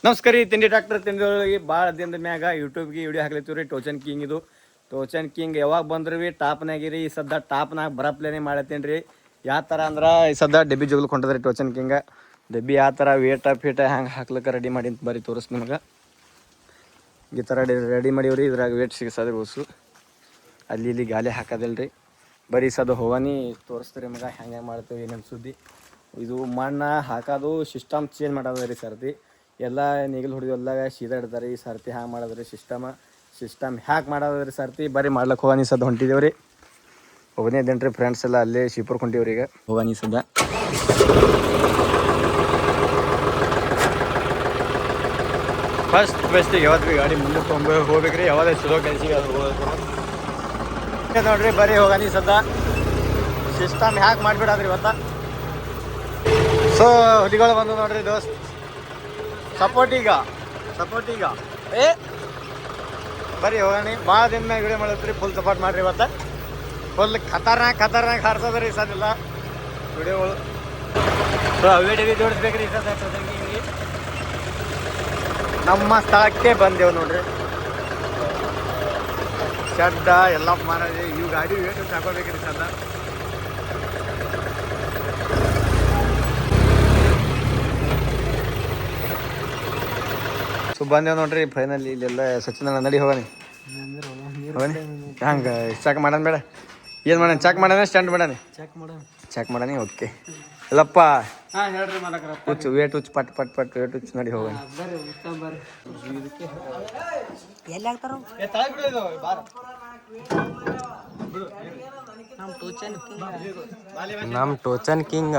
ನಮಸ್ಕಾರ ರೀ. ತಿಂಡಿ ಡಾಕ್ಟರ್ ತಿಂಡಿಯೊಳಗೆ ಭಾಳ ದಿನದ ಮ್ಯಾಗ ಯೂಟ್ಯೂಬ್ಗೆ ವಿಡಿಯೋ ಹಾಕ್ಲತ್ತೀವಿ ರೀ. ಟೋಚನ್ ಕಿಂಗ್ ಇದು ಟೋಚನ್ ಕಿಂಗ್ ಯಾವಾಗ ಬಂದ್ರಿ ರೀ ಟಾಪ್ನಾಗಿರಿ. ಈ ಸದ್ದ ಟಾಪ್ನಾಗ ಬರಪ್ಲೇನೆ ಮಾಡತ್ತೀನಿ ರೀ. ಯಾವ ಥರ ಅಂದ್ರೆ ಈ ಸದ್ದ ಡಬ್ಬಿ ಜೋಗ್ಲಿಕ್ಕೆ ಹೊಂಟದ್ರಿ ಟೋಚನ್ ಕಿಂಗ. ಡಬ್ಬಿ ಯಾವ ಥರ ವೇಟ ಫೀಟ ಹ್ಯಾಂಗೆ ಹಾಕ್ಲಿಕ್ಕೆ ರೆಡಿ ಮಾಡಿ ಅಂತ ಬರೀ ತೋರಿಸ್ ನಿಮ್ಗೆ. ಈ ಥರ ರೆಡಿ ಮಾಡೀವ್ರಿ. ಇದ್ರಾಗ ವೇಟ್ ಸಿಗಿಸೋದ್ರಿ ಹೊಸು ಅಲ್ಲಿ ಇಲ್ಲಿ ಗಾಲಿ ಹಾಕೋದಿಲ್ಲ ರೀ. ಬರೀ ಸದ ಹೋಗಾನಿ ತೋರಿಸ್ತೀರಿ ಮಗ ಹೆಂಗೆ ಮಾಡ್ತೀವಿ ಏನೇನು ಸುದ್ದಿ. ಇದು ಮಣ್ಣು ಹಾಕೋದು ಸಿಸ್ಟಮ್ ಚೇಂಜ್ ಮಾಡೋದು ರೀ ಸರ್ತಿ. ಎಲ್ಲ ನೀಗಲ್ ಹೊಡೆದು ಎಲ್ಲ ಸೀದಾ ಇಡ್ತಾರೆ. ಈ ಸರ್ತಿ ಹ್ಯಾಂಗೆ ಮಾಡೋದ್ರಿ ಸಿಸ್ಟಮ್ ಹ್ಯಾಕ್ ಮಾಡೋದ್ರಿ ಸರ್ತಿ. ಬರೀ ಮಾಡ್ಲಿಕ್ಕೆ ಹೋಗಾನಿ ಸದ ಹೊಂಟಿದ್ದೇವೆ ರೀ. ಹೋಗನೇ ಇದ್ದೇನೆ ರೀ ಫ್ರೆಂಡ್ಸ್ ಎಲ್ಲ ಅಲ್ಲೇ ಶಿಪುರ್ ಹೊಂಟಿವ್ರಿ. ಈಗ ಹೋಗಾನಿ ಸದ ಫಸ್ಟ್ ಬೆಸ್ಟಿಗೆ ಯಾವತ್ತು ಭೀ ಗಾಡಿ ಮುಂದೆ ಹೋಗ್ಬೇಕ್ರಿ. ಯಾವಾಗ ಚಲೋ ಕೆಲಸಿಗೆ ಅದು ಹೋಗ್ಬೇಕು ನೋಡ್ರಿ. ಬರೀ ಹೋಗಾನಿ ಸದ್ದ ಸಿಸ್ಟಮ್ ಹ್ಯಾಕ್ ಮಾಡಿಬಿಡೋದ್ರಿ ಇವತ್ತ. ಸೊ ಹುಲಿಗಳು ಬಂದು ನೋಡ್ರಿ ದೋಸ್ತ್. ಸಪೋರ್ಟಿಗ ಏ ಬರೀ ಹೋಗಾನಿ. ಭಾಳ ದಿನ ಮ್ಯಾಗ ವಿಡಿಯೋ ಮಾಡತ್ರಿ. ಫುಲ್ ಸಪೋರ್ಟ್ ಮಾಡ್ರಿ. ಇವತ್ತು ಫುಲ್ ಖತರ್ನಾಕ್ ಹಾರ್ಸೋದ್ರಿ ಸದೆಲ್ಲ ವಿಡಿಯೋಗಳು. ಸೊ ವಿಡಿಯೋ ಜೋಡಿಸ್ಬೇಕ್ರಿ ಈ ಸದ. ನಮ್ಮ ಸ್ಥಳಕ್ಕೆ ಬಂದೆವು ನೋಡ್ರಿ. ಶಡ್ಡ ಎಲ್ಲ ಮಾರೋದು. ಇವು ಗಾಡಿ ವೇಟ್ ಹಾಕೋಬೇಕ್ರಿ ಸದ್ದ. ಸೊ ಬಂದೇವು ನೋಡ್ರಿ ಫೈನಲಿ. ಇಲ್ಲೆಲ್ಲ ಸಚಿನ್ ನಡಿ ಹೋಗಾನಿ ಹಂಗೆ ಚೆಕ್ ಮಾಡೋಣ ಬೇಡ. ಏನು ಮಾಡೋಣ? ಚೆಕ್ ಮಾಡೋಣ ಸ್ಟ್ಯಾಂಡ್ ಮಾಡೋಣ? ಚೆಕ್ ಮಾಡೋಣ. ಓಕೆ ಇಲ್ಲಪ್ಪ ಹುಚ್ಚು ವೇಟ್ ಹುಚ್ಚು ಪಟ್ ಪಟ್ ಪಟ್ ವೇಟ್ ಹುಚ್ಚು ನಡಿ ಹೋಗೋಣ. ನಮ್ಮ ಟೋಚನ್ ಕಿಂಗ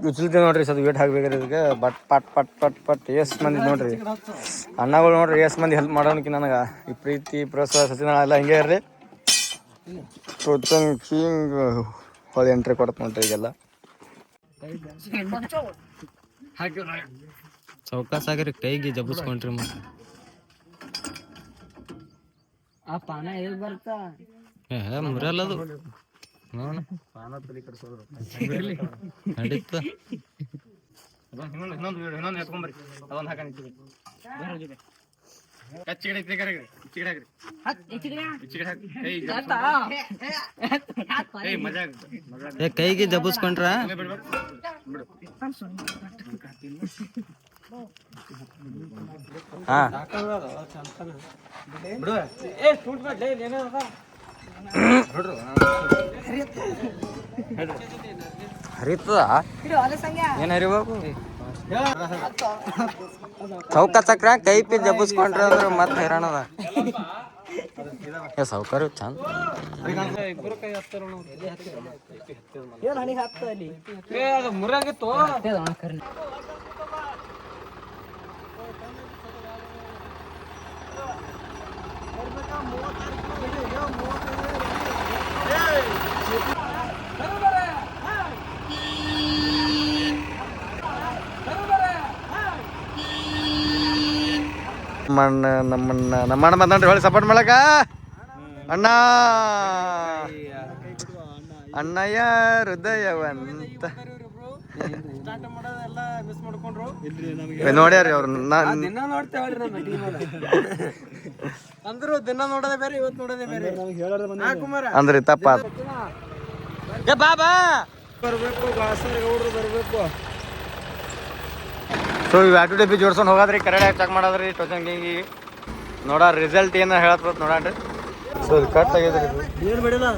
ಉಚ್ಚಲ್ತೇವೆ ನೋಡ್ರಿ ಸದ್ ವೇಟ್ ಹಾಕ್ಬೇಕ್ರಿ. ಇದಕ್ಕೆ ಬಟ್ ಪಟ್ ಪಟ್ ಪಟ್ ಪಟ್ ಎಸ್ ಮಂದಿ ನೋಡ್ರಿ ಅಣ್ಣಗಳು ನೋಡ್ರಿ. ಎಸ್ ಮಂದಿ ಹೆಲ್ಪ್ ಮಾಡೋಣಕಿ ನನಗೆ. ಈ ಪ್ರೀತಿ ಪ್ರೋತ್ಸಾಹ ಸಚಿನ ಎಲ್ಲ ಹಿಂಗೆ ಇರ್ರಿ. ಟೋಚನ್ ಕಿಂಗ್ ಹೊಳೆ ಎಂಟ್ರಿ ಕೊಡತ್ ನೋಡ್ರಿ ಈಗೆಲ್ಲ. ಚೌಕಾಸ್ ಆಗ್ರಿ ಕೈಗೆ ಜಬ್ಬಿಸ್ಕೊಂಡ್ರಿ. ಮುರಲ್ಲದು ನಡೀತ. ಕೈಗೆ ಜಬ್ಬಿಸ್ಕೊಂಡ್ರ ಹಾ ಹರಿತದ ಏನ್ ಹರಿಬೇಕು? ಚೌಕ ಚಕ್ರ ಕೈ ಪಿ ಜಬ್ಬಿಸ್ಕೊಂಡ್ರ ಅಂದ್ರೆ ಮತ್ತೆ ಹೈರಾಣದ. ಸೌಕರ್ಯ ಚಂದ. ನಮ್ಮಣ್ಣ ಬಂದ್ರಿ ಹೊಳಿ ಸಪೋರ್ಟ್ ಮಾಡಕ. ಅಣ್ಣ ಅಣ್ಣಯ್ಯ ಹೃದಯವಂತ ನೋಡ್ಯಾರಿ ಅವ್ರು. ಅಂದ್ರಿ ತಪ್ಪ ಬಾಬಾ ಬರ್ಬೇಕು. ಸೊ ಇವು ಆಟೋ ಡಬ್ಬಿ ಜೋಡ್ಸ್ಕೊಂಡು ಹೋಗೋದ್ರಿ. ಕರೆಕ್ಟಾಗಿ ಚೆಕ್ ಮಾಡೋದ್ರಿ ಟೋಚನ್ ಕಿಂಗಿ. ನೋಡ ರಿಸಲ್ಟ್ ಏನು ಹೇಳತ್ ನೋಡ್ರಿ. ಸೊ ಕಟ್ ಆಗಿದ್ರಿ. ಏನು ಬಿಡಿಲ್ಲ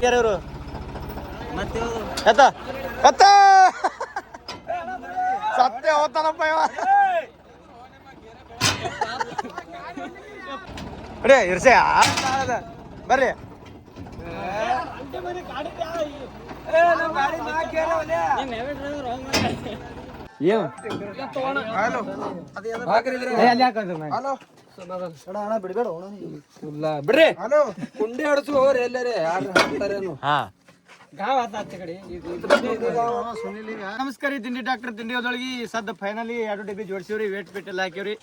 ಯಾರು ಕತ್ತ ಕತ್ತ ಸತ್ಯ ಹೋಗ್ತಾನಪ್ಪ ಇವ. ಅಡೇ ಇರ್ಸೆ ಬರ್ರಿ. ಬಿಡ್ರಿ ಕುಂಡಿ ಹೊಡ್ಸು ಹೋಗ್ರಿ ಎಲ್ಲರೇ ಹಾಕ್ತಾರೇನು. ನಮಸ್ಕಾರ. ತಿಂಡಿ ಡಾಕ್ಟರ್ ತಿಂಡಿಯೊಳಗೆ ಸದ್ದ ಫೈನಲಿ 2 ಡಬ್ಬಿ ಜೋಡಿಸಿವ್ರಿ. ವೇಟ್ ಪೇಟ್ ಎಲ್ಲ ಹಾಕಿವ್ರಿ.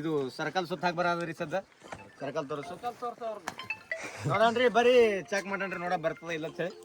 ಇದು ಸರ್ಕಲ್ ಸುತ್ತ ಹಾಕಿ ಬರೋದ್ರಿ ಸದ್ದ. ಸರ್ಕಲ್ ತೋರಿಸು ನೋಡಣ್ರಿ ಬರೀ ಚೆಕ್ ಮಾಡಣ್ರಿ ನೋಡ ಬರ್ತದ ಇಲ್ಲ ಅಂತ ಹೇಳಿ.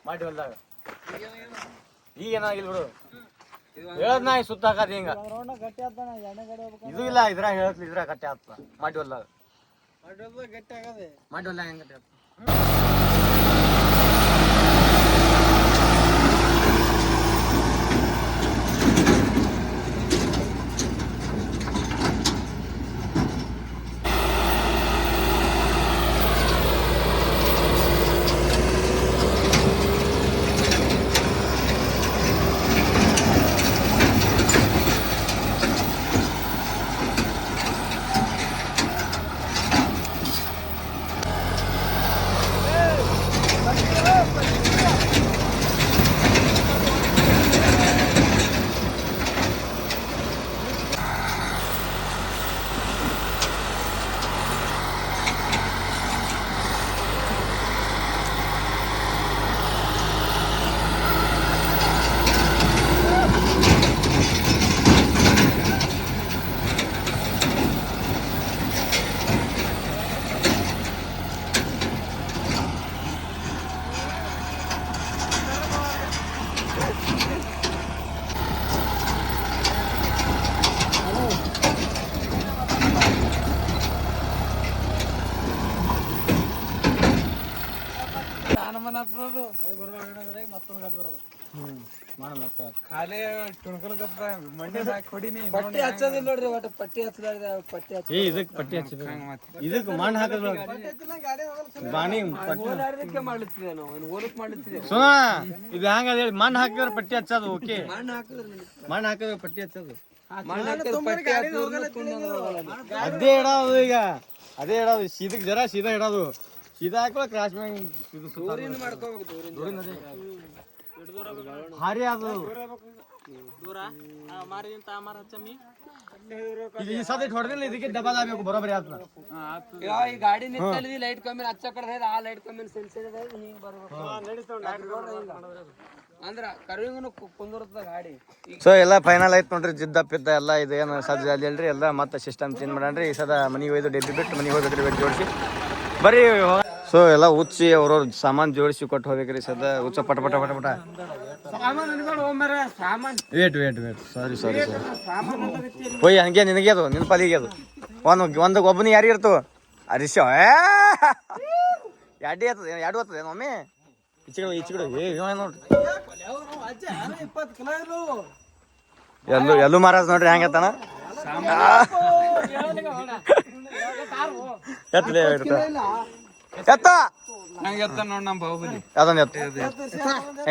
ಮಾಡಿ ಹೊಲ್ದಾಗ ಈಗ ಏನಾಗಿಲ್ಲ ಬಿಡು. ಹೇಳದ್ ನಾ ಸುತ್ತ ಹಾಕದ್ ಹಿಂಗ ಇದು ಇಲ್ಲ ಇದ್ರಾಗ ಹೇಳತ್ಲಿ ಇದ್ರಾಗ ಗಟ್ಟಿ ಆಗ್ತದ. ಮಾಡಿ ಹೊಲ್ದಾಗ ಗಟ್ಟಿ ಆಗದೆ ಮಾಡಿ ಹೊಲ್ದಾಗ ಹೆಂಗ್ ಗಟ್ಟಿ ಆಗ್ತದ. ಖಾಲಿ ಪಟ್ಟಿ ಹಚ್ಚೋದಿಲ್ಲ ನೋಡ್ರಿ ಒಟ್ಟು ಪಟ್ಟಿ ಹಚ್ಚದ ಪಟ್ಟಿ ಹಚ್ಚ ಇದಕ್ಕೆ ಪಟ್ಟಿ ಹಚ್ಚಿದ ಇದಕ್ಕೆ ಮಣ್ಣು ಹಾಕದ್ ಬಾಣಿ ಮಾಡ್ಲಿತ್ತಿದೆ ನಾವು ಓದಕ್ ಮಾಡ್ಲಿತ್ತಿದೆ. ಸುಮ ಇದು ಹ್ಯಾಂಗ ಹೇಳಿ ಮಣ್ಣು ಹಾಕಿದ್ರೆ ಪಟ್ಟಿ ಹಚ್ಚೋದು ಓಕೆ. ಮಣ್ಣು ಹಾಕಿದ್ರೆ ಮಣ್ಣು ಹಾಕಿದ್ರೆ ಪಟ್ಟಿ ಹಚ್ಚೋದು ಅದೇ ಇಡೋದು. ಈಗ ಅದೇ ಇಡೋದು ಸೀದಕ್ಕೆ ಜರ ಸೀದಾ ಇಡೋದು. ಸೀದಾ ಹಾಕೋ ಕ್ರಾಸ್ ಮ್ಯಾಗ ದೂರಿಂದ ಮಾಡ್ಕೋಬೇಕು. ಭಾರಿ ಅದು ಈ ಸದ ಹೊಡೆದಿಲ್ಲ ಇದಕ್ಕೆ ಡಬಲ್ ಆಗ್ಬೇಕು ಬರೋಬರಿ ಆತ. ಈ ಗಾಡಿ ನಿಂತಲ್ಲಿ ಲೈಟ್ ಕಮ್ಮಿ ಹಚ್ಚ ಕಡೆ ಆ ಲೈಟ್ ಕಮ್ಮಿ ಹಿಂಗ್ ಬರ್ಬೇಕು ಅಂದ್ರ ಕರ್ವಿಂಗನು ಕುಂದಿರ್ತದ ಗಾಡಿ. ಸೊ ಎಲ್ಲ ಫೈನಲ್ ಆಯ್ತು ನೋಡ್ರಿ. ಜಿದ್ದ ಪಿದ್ದ ಎಲ್ಲ ಇದು ಏನು ಸಜ್ಜ ಅಲ್ರಿ ಎಲ್ಲ ಮತ್ತೆ ಸಿಸ್ಟಮ್ ಚೇಂಜ್ ಮಾಡ್ರಿ. ಈ ಸದ ಮನೆಗೆ ಒಯ್ದು ಡೆಬ್ಬಿ ಬಿಟ್ಟು ಮನೆಗೆ ಹೋಗ್ಬೇಕ್ರಿ ವೆಟ್ ಜೋಡಿಸಿ ಬರೀ. ಸೊ ಎಲ್ಲ ಉಚ್ಚಿ ಅವ್ರವ್ರ ಸಾಮಾನು ಜೋಡಿಸಿ ಕೊಟ್ಟು ಹೋಗ್ಬೇಕ್ರಿ. ಸದ ಉಚ್ಚ ಪಟ ಪಟ ಪಟ ಪಟ ವೇಟ್ ವೇಟ್ ವೇಟ್ ಸಾರಿ ಸಾರಿ ಸಾರಿ ಹೋಯ್ ಹಂಗೆ ನಿನಗೆ ಅದು ನಿನ್ನ ಪಾಲಿಗೆ ಅದು ಒಂದು ಒಬ್ಬನಿಗೆ ಯಾರಿಗೆ ಇರ್ತವ ಅರಿಶ ಎರಡೇ ಆಗ್ತದೆ ಎರಡು ಆಗ್ತದೆ ಒಮ್ಮೆ ಈಚೆಗಡೆ ನೋಡ್ರಿ ಎಲ್ಲೂ ಮಹಾರಾಜ್ ನೋಡ್ರಿ ಹೆಂಗತ್ತಾನ ಎತ್ತಲೇ ಎತ್ತ ನೋಡ್ ನಮ್ ಬಾಹುಬಲಿ ಅದೊಂದು ಎತ್ತ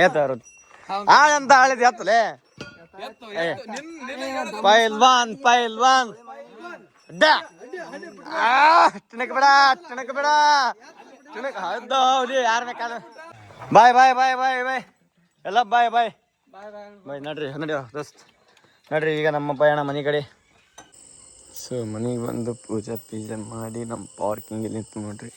ಎತ್ತ ಅಂತ ಹೇಳಿದ್ ಎತ್ತಲೇ ಪೈಲ್ವಾನ್ ಪೈಲ್ವಾನ್ ತಿನ್ನಕ್ ಬೇಡ ತಿನ್ನಕ್ ಬೇಡ ತಿನ್ನಕ್ ಹೌದು ಯಾರ ಬೇಕಾದ ಬಾಯ್ ಬಾಯ್ ಬಾಯ್ ಬಾಯ್ ಬಾಯ್ ಎಲ್ಲ ಬಾಯ್ ಬಾಯ್ ಬಾಯ್ ನಡ್ರಿ ನಡಿ ದೋಸ್ತ್ ನಡ್ರಿ ಈಗ ನಮ್ಮ ಪಯಣ ಮನೆ ಕಡೆ. ಸೊ ಮನೆಗೆ ಬಂದು ಪೂಜೆ ಮಾಡಿ ನಮ್ಮ ಪಾರ್ಕಿಂಗ್ ಇಲ್ಲಿ ನಿಂತು ನೋಡ್ರಿ.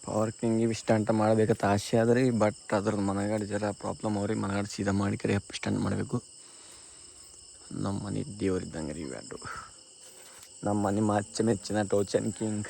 ಪಾರ್ಕಿಂಗ್ ಇಷ್ಟ ಅಂತ ಮಾಡ್ಬೇಕಂತ ಆಸೆ ಆದ್ರಿ, ಬಟ್ ಅದ್ರದ್ದು ಮನೆಗಾಡಿ ಜರ ಪ್ರಾಬ್ಲಮ್ ಅವ್ರಿಗೆ ಮನೆಗಾಡಿ ಸೀದಾ ಮಾಡಿ ಕರೆ ಸ್ಟ್ಯಾಂಡ್ ಮಾಡಬೇಕು. ನಮ್ಮ ಮನೆ ದೇವರಿದ್ದಂಗೆ ರೀ ಇವೆರಡು. ನಮ್ಮ ಮನೆ ಮೆಚ್ಚಿನ ಟೋಚನ್ ಕಿಂಗ್.